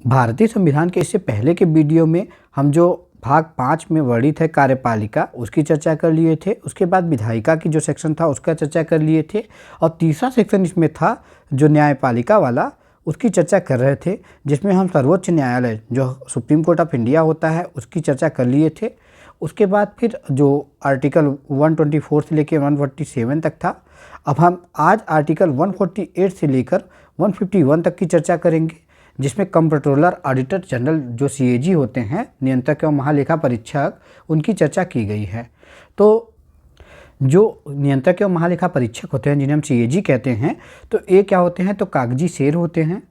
भारतीय संविधान के इससे पहले के वीडियो में हम जो भाग 5 में वर्णित है कार्यपालिका उसकी चर्चा कर लिए थे। उसके बाद विधायिका की जो सेक्शन था उसका चर्चा कर लिए थे और तीसरा सेक्शन इसमें था जो न्यायपालिका वाला, उसकी चर्चा कर रहे थे, जिसमें हम सर्वोच्च न्यायालय जो सुप्रीम कोर्ट ऑफ इंडिया होता है उसकी चर्चा कर लिए थे। उसके बाद फिर जो आर्टिकल 124 से लेकर 147 तक था, अब हम आज आर्टिकल 148 से लेकर 151 तक की चर्चा करेंगे, जिसमें कंप्ट्रोलर ऑडिटर जनरल जो सीएजी होते हैं, नियंत्रक एवं महालेखा परीक्षक, उनकी चर्चा की गई है। तो जो नियंत्रक एवं महालेखा परीक्षक होते हैं जिन्हें हम सीएजी कहते हैं, तो ये क्या होते हैं, तो कागजी शेर होते हैं।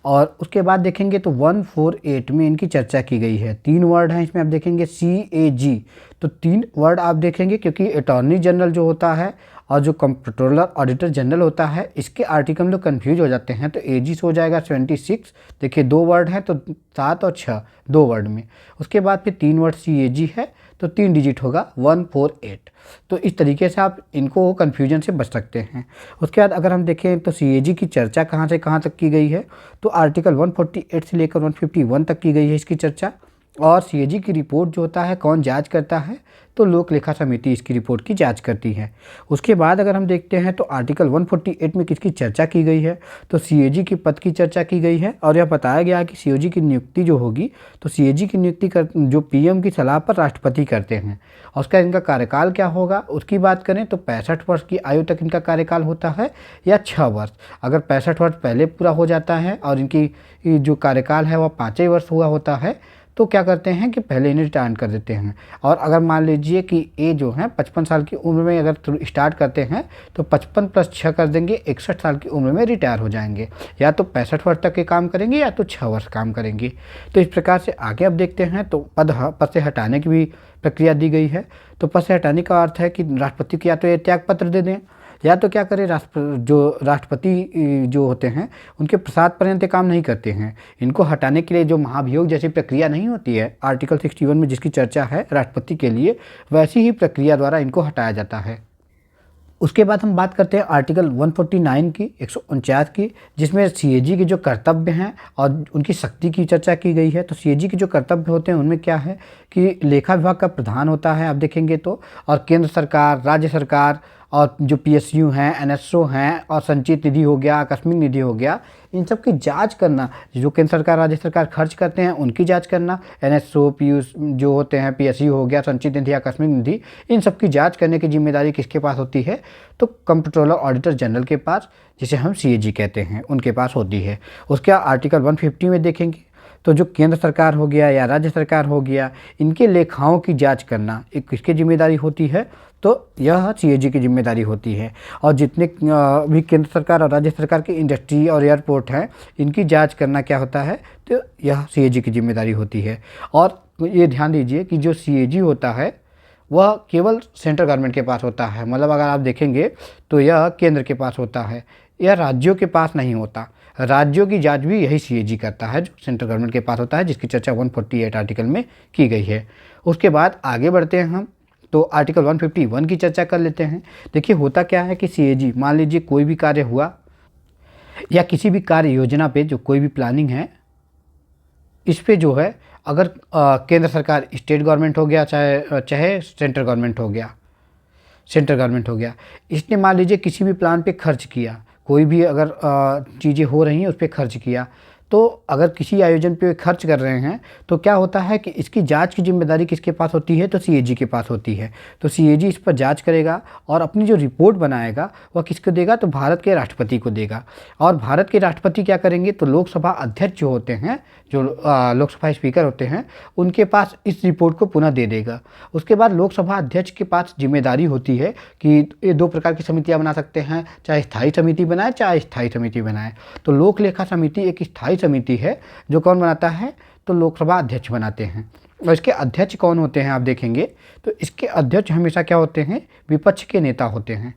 और उसके बाद देखेंगे तो 148 में इनकी चर्चा की गई है। 3 वर्ड हैं इसमें, आप देखेंगे CAG, तो 3 वर्ड आप देखेंगे क्योंकि अटॉर्नी जनरल जो होता है और जो कंप्ट्रोलर ऑडिटर जनरल होता है, इसके आर्टिकल में लोग कन्फ्यूज हो जाते हैं। तो AG से हो जाएगा 26, देखिए 2 वर्ड हैं तो 7 और 6 2 वर्ड में। उसके बाद फिर 3 वर्ड CAG है तो 3 डिजिट होगा 148। तो इस तरीके से आप इनको कन्फ्यूजन से बच सकते हैं। उसके बाद अगर हम देखें तो CAG की चर्चा कहाँ से कहाँ तक की गई है, तो आर्टिकल 148 से लेकर 151 तक की गई है इसकी चर्चा। और CAG की रिपोर्ट जो होता है कौन जांच करता है, तो लोक लेखा समिति इसकी रिपोर्ट की जांच करती है। उसके बाद अगर हम देखते हैं तो आर्टिकल 148 में किसकी चर्चा की गई है, तो CAG की पद की चर्चा की गई है। और यह बताया गया है कि CAG की नियुक्ति जो होगी, तो CAG की नियुक्ति जो PM की सलाह पर राष्ट्रपति करते हैं। और उसका इनका कार्यकाल क्या होगा उसकी बात करें तो 65 वर्ष की आयु तक इनका कार्यकाल होता है या 6 वर्ष। अगर 65 वर्ष पहले पूरा हो जाता है और इनकी जो कार्यकाल है वह 5 वर्ष हुआ होता है, तो क्या करते हैं कि पहले इन्हें रिटायर कर देते हैं। और अगर मान लीजिए कि ये जो है 55 साल की उम्र में अगर स्टार्ट करते हैं तो 55 + 6 कर देंगे, 61 साल की उम्र में रिटायर हो जाएंगे। या तो 65 वर्ष तक के काम करेंगे या तो 6 वर्ष काम करेंगे। तो इस प्रकार से आगे अब देखते हैं तो पद से हटाने की भी प्रक्रिया दी गई है। तो पद से हटाने का अर्थ है कि राष्ट्रपति को या तो ये त्याग पत्र दे दें या तो क्या करें, राष्ट्रपति जो होते हैं उनके प्रसाद पर्यंत काम नहीं करते हैं। इनको हटाने के लिए जो महाभियोग जैसी प्रक्रिया नहीं होती है आर्टिकल 61 में जिसकी चर्चा है राष्ट्रपति के लिए, वैसी ही प्रक्रिया द्वारा इनको हटाया जाता है। उसके बाद हम बात करते हैं आर्टिकल 149 की 149 की, जिसमें CAG के जो कर्तव्य हैं और उनकी शक्ति की चर्चा की गई है। तो CAG के जो कर्तव्य होते हैं उनमें क्या है कि लेखा विभाग का प्रधान होता है आप देखेंगे तो, और केंद्र सरकार, राज्य सरकार और जो PSU हैं, NSO हैं और संचित निधि हो गया, आकस्मिक निधि हो गया, इन सब की जांच करना। जो केंद्र सरकार, राज्य सरकार खर्च करते हैं उनकी जांच करना। NSO जो होते हैं, PSU हो गया, संचित निधि, आकस्मिक निधि, इन सब की जांच करने की जिम्मेदारी किसके पास होती है, तो कंप्ट्रोलर ऑडिटर जनरल के पास, जिसे हम CAG कहते हैं, उनके पास होती है। उसके आर्टिकल 150 में देखेंगे तो जो केंद्र सरकार हो गया या राज्य सरकार हो गया, इनके लेखाओं की जांच करना एक किसकी जिम्मेदारी होती है, तो यह CAG की जिम्मेदारी होती है। और जितने भी केंद्र सरकार और राज्य सरकार की इंडस्ट्री और एयरपोर्ट हैं, इनकी जांच करना क्या होता है, तो यह CAG की जिम्मेदारी होती है। और ये ध्यान दीजिए कि जो CAG होता है वह केवल सेंट्रल गवर्नमेंट के पास होता है। मतलब अगर आप देखेंगे तो यह केंद्र के पास होता है, यह राज्यों के पास नहीं होता। राज्यों की जांच भी यही CAG करता है जो सेंट्रल गवर्नमेंट के पास होता है, जिसकी चर्चा 148 आर्टिकल में की गई है। उसके बाद आगे बढ़ते हैं हम, तो आर्टिकल 151 की चर्चा कर लेते हैं। देखिए होता क्या है कि CAG, मान लीजिए कोई भी कार्य हुआ या किसी भी कार्य योजना पे जो कोई भी प्लानिंग है, इस पे जो है अगर केंद्र सरकार, स्टेट गवर्नमेंट हो गया, चाहे सेंट्रल गवर्नमेंट हो गया, इसने मान लीजिए किसी भी प्लान पे खर्च किया, कोई भी अगर चीज़ें हो रही हैं उस पर खर्च किया, तो अगर किसी आयोजन पे खर्च कर रहे हैं तो क्या होता है कि इसकी जांच की जिम्मेदारी किसके पास होती है, तो CAG के पास होती है। तो CAG इस पर जांच करेगा और अपनी जो रिपोर्ट बनाएगा वह किसको देगा, तो भारत के राष्ट्रपति को देगा। और भारत के राष्ट्रपति क्या करेंगे, तो लोकसभा अध्यक्ष जो होते हैं, जो लोकसभा स्पीकर होते हैं, उनके पास इस रिपोर्ट को पुनः दे देगा। उसके बाद लोकसभा अध्यक्ष के पास जिम्मेदारी होती है कि ये 2 प्रकार की समितियाँ बना सकते हैं, चाहे स्थायी समिति बनाए चाहे अस्थायी समिति बनाए। तो लोक लेखा समिति एक स्थायी समिति है जो कौन बनाता है, तो लोकसभा अध्यक्ष बनाते हैं। और इसके अध्यक्ष कौन होते हैं आप देखेंगे तो इसके अध्यक्ष हमेशा क्या होते हैं, विपक्ष के नेता होते हैं,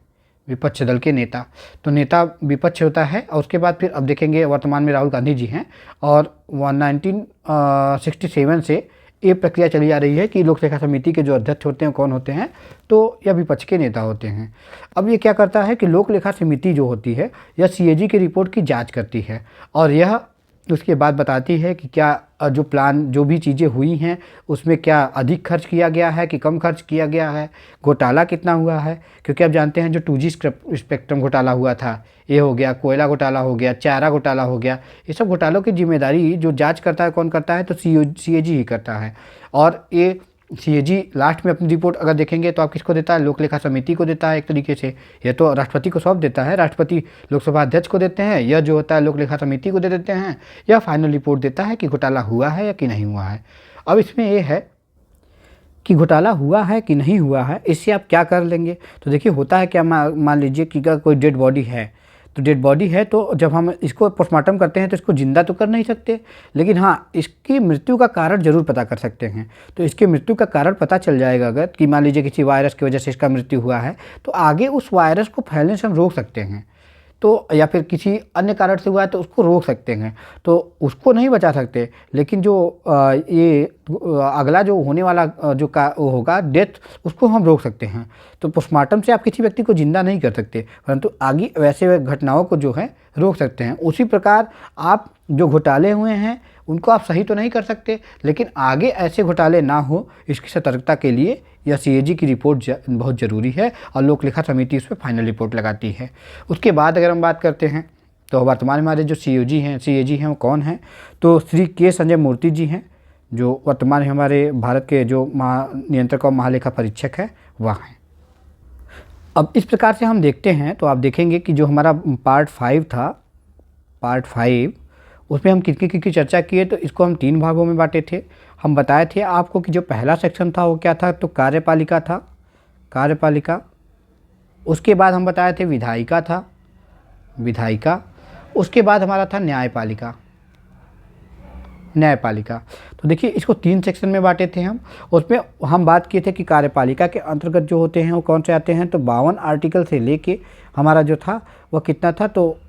विपक्ष दल के नेता। तो नेता विपक्ष होता है। और उसके बाद फिर अब देखेंगे वर्तमान में राहुल गांधी जी हैं, और 1967 से ये प्रक्रिया चली आ रही है कि लोक लेखा समिति के जो अध्यक्ष होते हैं कौन होते हैं, तो यह विपक्ष के नेता होते हैं। अब ये क्या करता है कि लोक लेखा समिति जो होती है यह CAG की रिपोर्ट की जांच करती है, और यह उसके बाद बताती है कि क्या जो प्लान जो भी चीज़ें हुई हैं उसमें क्या अधिक खर्च किया गया है कि कम खर्च किया गया है, घोटाला कितना हुआ है। क्योंकि आप जानते हैं जो 2G स्पेक्ट्रम घोटाला हुआ था, ये हो गया, कोयला घोटाला हो गया, चारा घोटाला हो गया, ये सब घोटालों की जिम्मेदारी जो जांच करता है कौन करता है, तो CAG ही करता है। और ये CAG लास्ट में अपनी रिपोर्ट अगर देखेंगे तो आप किसको देता है, लोक लेखा समिति को देता है एक तरीके से। ये तो राष्ट्रपति को सौंप देता है, राष्ट्रपति लोकसभा अध्यक्ष को देते हैं, यह जो होता है लोक लेखा समिति को दे देते हैं, यह फाइनल रिपोर्ट देता है कि घोटाला हुआ है या कि नहीं हुआ है। अब इसमें यह है कि घोटाला हुआ है कि नहीं हुआ है, इससे आप क्या कर लेंगे। तो देखिए होता है क्या, मान लीजिए कि कोई डेड बॉडी है, तो डेड बॉडी है तो जब हम इसको पोस्टमार्टम करते हैं तो इसको जिंदा तो कर नहीं सकते, लेकिन हाँ इसकी मृत्यु का कारण जरूर पता कर सकते हैं। तो इसके मृत्यु का कारण पता चल जाएगा अगर कि मान लीजिए किसी वायरस की वजह से इसका मृत्यु हुआ है, तो आगे उस वायरस को फैलने से हम रोक सकते हैं। तो या फिर किसी अन्य कारण से हुआ है तो उसको रोक सकते हैं, तो उसको नहीं बचा सकते, लेकिन जो ये अगला जो होने वाला जो वो होगा डेथ, उसको हम रोक सकते हैं। तो पोस्टमार्टम से आप किसी व्यक्ति को जिंदा नहीं कर सकते, परंतु आगे वैसे घटनाओं को जो है रोक सकते हैं। उसी प्रकार आप जो घोटाले हुए हैं उनको आप सही तो नहीं कर सकते, लेकिन आगे ऐसे घोटाले ना हो इसकी सतर्कता के लिए यह CAG की रिपोर्ट बहुत ज़रूरी है, और लोक लेखा समिति उस पर फाइनल रिपोर्ट लगाती है। उसके बाद अगर हम बात करते हैं तो वर्तमान में हमारे जो CAG हैं वो कौन हैं, तो श्री K संजय मूर्ति जी हैं, जो वर्तमान में हमारे भारत के जो नियंत्रक और महालेखा परीक्षक है वह हैं। अब इस प्रकार से हम देखते हैं तो आप देखेंगे कि जो हमारा पार्ट 5 था, पार्ट 5 उसमें हम किसकी चर्चा किए, तो इसको हम 3 भागों में बांटे थे। हम बताए थे आपको कि जो पहला सेक्शन था वो क्या था, तो कार्यपालिका था, कार्यपालिका। उसके बाद हम बताए थे विधायिका था, विधायिका। उसके बाद हमारा था न्यायपालिका, न्यायपालिका। तो देखिए इसको 3 सेक्शन में बांटे थे हम। उसमें हम बात किए थे कि कार्यपालिका के अंतर्गत जो होते हैं वो कौन से आते हैं, तो 52 आर्टिकल से लेके हमारा जो था वह कितना था, तो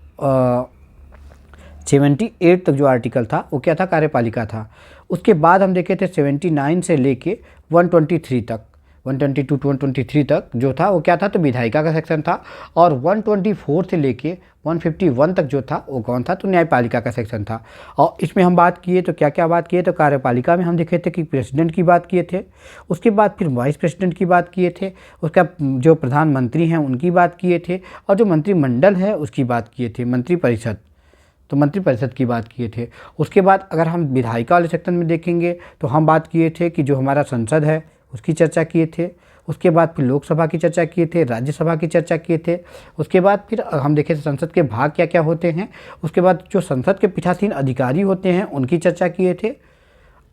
78 तक जो आर्टिकल था वो क्या था, कार्यपालिका था। उसके बाद हम देखे थे 79 से लेके 123 तक, 122 to 123 तक जो था वो क्या था, तो विधायिका का सेक्शन था। और 124 से लेके 151 तक जो था वो कौन था, तो न्यायपालिका का सेक्शन था। और इसमें हम बात किए तो क्या क्या बात किए, तो कार्यपालिका में हम देखे थे कि प्रेसिडेंट की बात किए थे, उसके बाद फिर वाइस प्रेसिडेंट की बात किए थे, उसका जो प्रधानमंत्री हैं उनकी बात किए थे, और जो मंत्रिमंडल है उसकी बात किए थे, मंत्रिपरिषद, तो मंत्रिपरिषद की बात किए थे। उसके बाद अगर हम विधायिका वाले सेक्शन में देखेंगे तो हम बात किए थे कि जो हमारा संसद है उसकी चर्चा किए थे। उसके बाद फिर लोकसभा की चर्चा किए थे, राज्यसभा की चर्चा किए थे। उसके बाद फिर हम देखे थे संसद के भाग क्या क्या होते हैं। उसके बाद जो संसद के पीठासीन अधिकारी होते हैं उनकी चर्चा किए थे।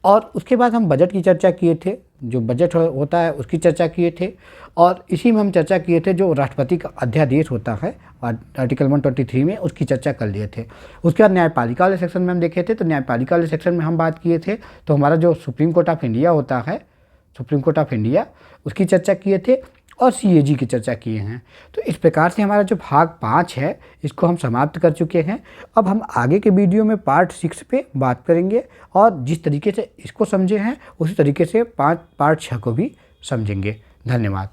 और उसके बाद हम बजट की चर्चा किए थे, जो बजट होता है उसकी चर्चा किए थे। और इसी में हम चर्चा किए थे जो राष्ट्रपति का अध्यादेश होता है आर्टिकल 123 में, उसकी चर्चा कर लिए थे। उसके बाद न्यायपालिका वाले सेक्शन में हम देखे थे, तो न्यायपालिका वाले सेक्शन में हम बात किए थे तो हमारा जो सुप्रीम कोर्ट ऑफ इंडिया होता है, सुप्रीम कोर्ट ऑफ इंडिया, उसकी चर्चा किए थे और CAG की चर्चा किए हैं। तो इस प्रकार से हमारा जो भाग 5 है इसको हम समाप्त कर चुके हैं। अब हम आगे के वीडियो में पार्ट 6 पे बात करेंगे, और जिस तरीके से इसको समझे हैं उसी तरीके से पार्ट 6 को भी समझेंगे। धन्यवाद।